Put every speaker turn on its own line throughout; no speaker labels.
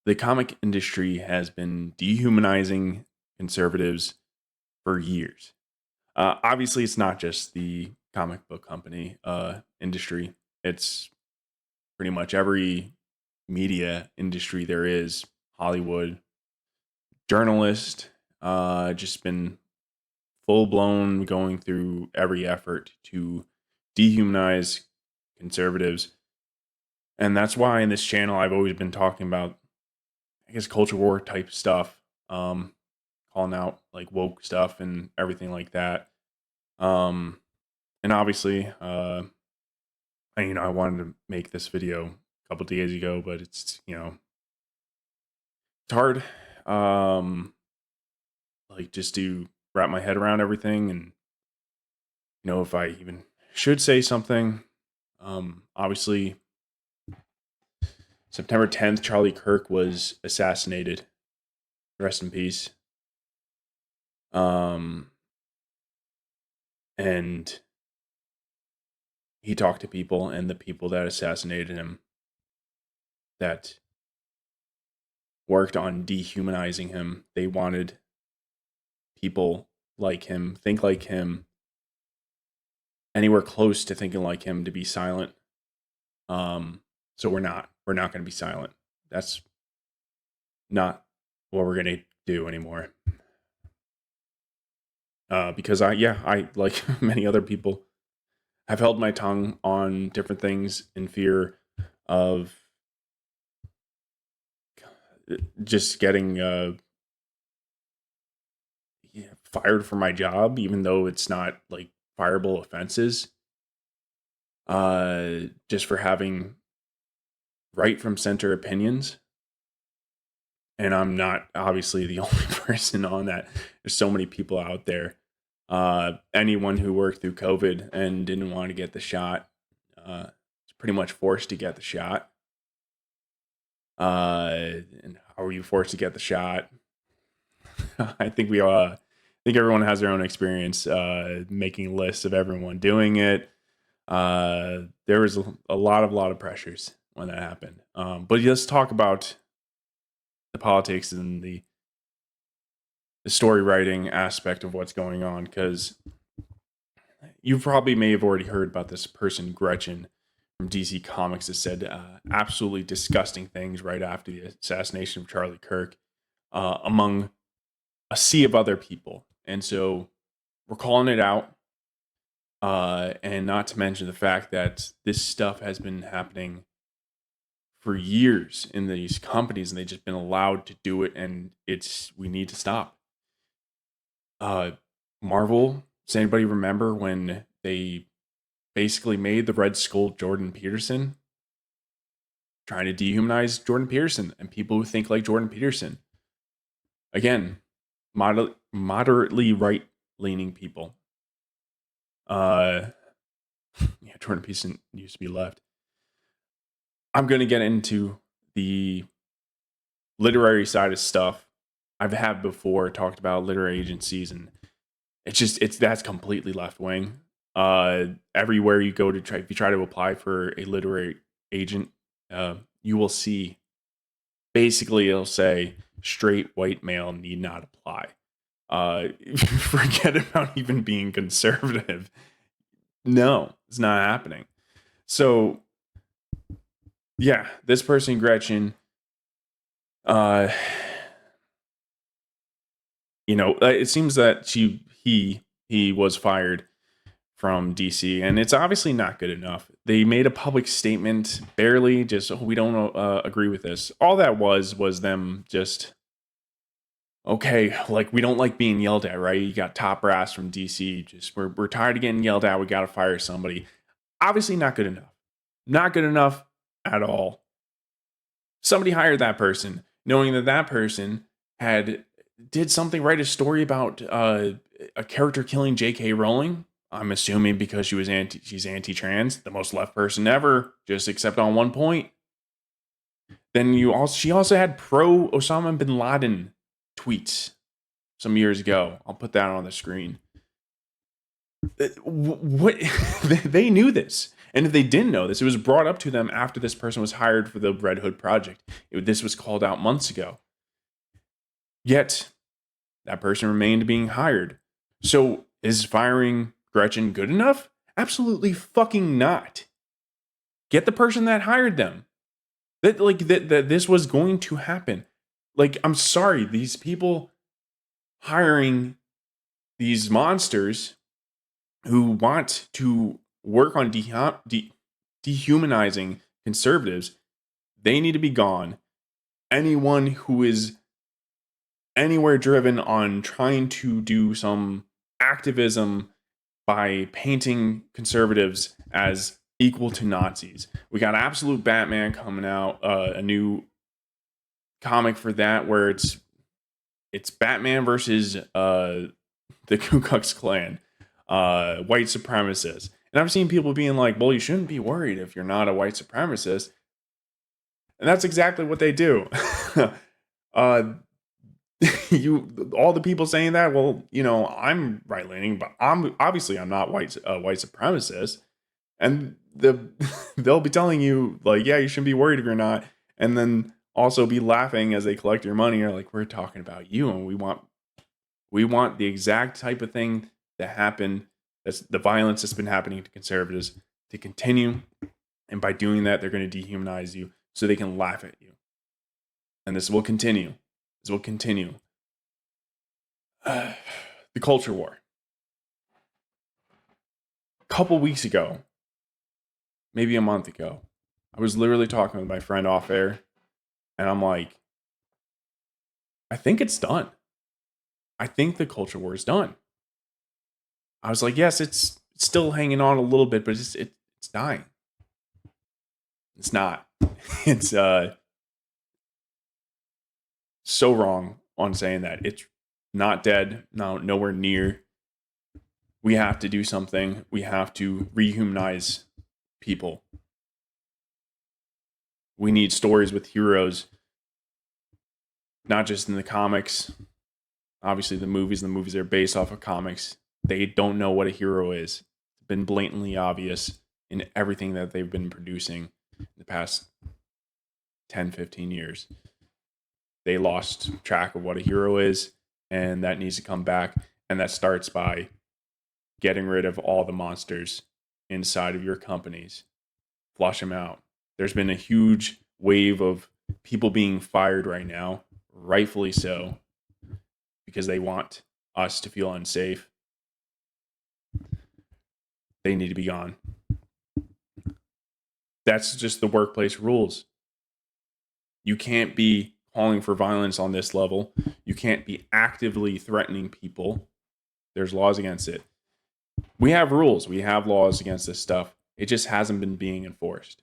the comic industry has been dehumanizing conservatives for years. Obviously, it's not just the comic book company industry. It's pretty much every media industry there is. Hollywood, journalist, just been full blown going through every effort to dehumanize conservatives. And that's why in this channel I've always been talking about, I guess, culture war type stuff, calling out like woke stuff and everything like that. Um, and obviously, I wanted to make this video a couple days ago, but it's hard, like just to wrap my head around everything, and if I even should say something. Obviously, September 10th, Charlie Kirk was assassinated. Rest in peace. And he talked to people, and the people that assassinated him, that worked on dehumanizing him, they wanted people like him, think like him, anywhere close to thinking like him, to be silent. So we're not going to be silent. That's not what we're going to do anymore. Because I like many other people have held my tongue on different things in fear of just getting fired from my job, even though it's not like fireable offenses. Just for having right from center opinions. And I'm not obviously the only person on that. There's so many people out there. Anyone who worked through COVID and didn't want to get the shot, is pretty much forced to get the shot. And how are you forced to get the shot? I think everyone has their own experience making lists of everyone doing it. There was a lot of pressures when that happened. But let's talk about the politics and the story writing aspect of what's going on, because you probably may have already heard about this person, Gretchen, from DC Comics, that said absolutely disgusting things right after the assassination of Charlie Kirk, among a sea of other people. And so we're calling it out. And not to mention the fact that this stuff has been happening for years in these companies, and they've just been allowed to do it, and we need to stop. Marvel, does anybody remember when they basically made the Red Skull Jordan Peterson, trying to dehumanize Jordan Peterson and people who think like Jordan Peterson? Again, moderately right-leaning people. Jordan Peterson used to be left. I'm going to get into the literary side of stuff. I've had before talked about literary agencies, and that's completely left wing. Everywhere you go if you try to apply for a literary agent, you will see basically it'll say straight white male need not apply. Forget about even being conservative. No, it's not happening. So yeah, this person, Gretchen, it seems that he was fired from DC, and it's obviously not good enough. They made a public statement, barely, just, we don't agree with this. All that was them just, okay, like, we don't like being yelled at, right? You got top brass from DC, just, we're tired of getting yelled at, we got to fire somebody. Obviously not good enough. Not good enough at all. Somebody hired that person, knowing that person did something, write a story about a character killing J.K. Rowling. I'm assuming because she's anti-trans, the most left person ever, just except on one point. Then she also had pro Osama bin Laden tweets some years ago. I'll put that on the screen. What they knew this. And if they didn't know this, it was brought up to them after this person was hired for the Red Hood Project. This was called out months ago. Yet, that person remained being hired. So, is firing Gretchen good enough? Absolutely fucking not. Get the person that hired them. That this was going to happen. Like, I'm sorry, these people hiring these monsters who want to work on dehumanizing conservatives, they need to be gone. Anyone who is anywhere driven on trying to do some activism by painting conservatives as equal to Nazis. We got Absolute Batman coming out, a new comic for that where it's Batman versus the Ku Klux Klan, white supremacists. And I've seen people being like, well, you shouldn't be worried if you're not a white supremacist. And that's exactly what they do. All the people saying that, well, I'm right leaning, but I'm not white supremacist, and they'll be telling you like, yeah, you shouldn't be worried if you're not, and then also be laughing as they collect your money. You're like, we're talking about you, and we want the exact type of thing that happened. That's the violence that's been happening to conservatives to continue, and by doing that, they're going to dehumanize you so they can laugh at you, and this will continue. This will continue. The culture war. A couple weeks ago, maybe a month ago, I was literally talking with my friend off air, and I'm like, I think it's done. I think the culture war is done. I was like, yes, it's still hanging on a little bit, but it's dying. It's not. It's so wrong on saying that. It's not dead. No, nowhere near. We have to do something. We have to rehumanize people. We need stories with heroes, not just in the comics. Obviously, the movies are based off of comics. They don't know what a hero is. It's been blatantly obvious in everything that they've been producing in the past 10, 15 years. They lost track of what a hero is, and that needs to come back. And that starts by getting rid of all the monsters inside of your companies. Flush them out. There's been a huge wave of people being fired right now, rightfully so, because they want us to feel unsafe. They need to be gone. That's just the workplace rules. You can't be calling for violence on this level. You can't be actively threatening people. There's laws against it. We have rules. We have laws against this stuff. It just hasn't been being enforced.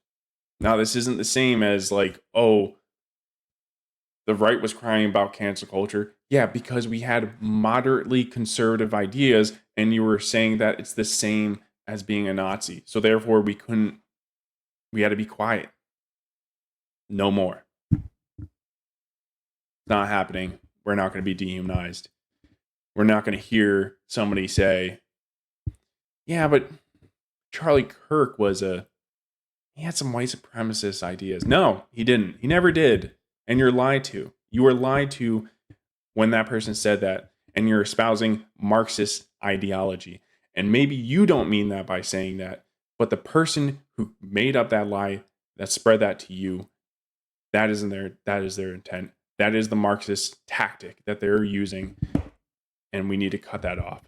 Now, this isn't the same as like, oh, the right was crying about cancel culture. Yeah, because we had moderately conservative ideas, and you were saying that it's the same as being a Nazi. So therefore, we had to be quiet. No more. It's not happening. We're not going to be dehumanized. We're not going to hear somebody say, yeah, but Charlie Kirk he had some white supremacist ideas. No, he didn't. He never did. And you're lied to. You were lied to when that person said that, and you're espousing Marxist ideology. And maybe you don't mean that by saying that, but the person who made up that lie, that spread that to you, that is their intent. That is the Marxist tactic that they're using, and we need to cut that off.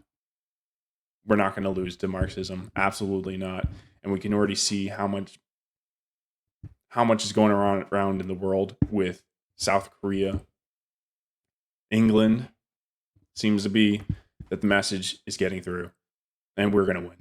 We're not going to lose to Marxism. Absolutely not. And we can already see how much is going around in the world with South Korea. England seems to be that the message is getting through, and we're going to win.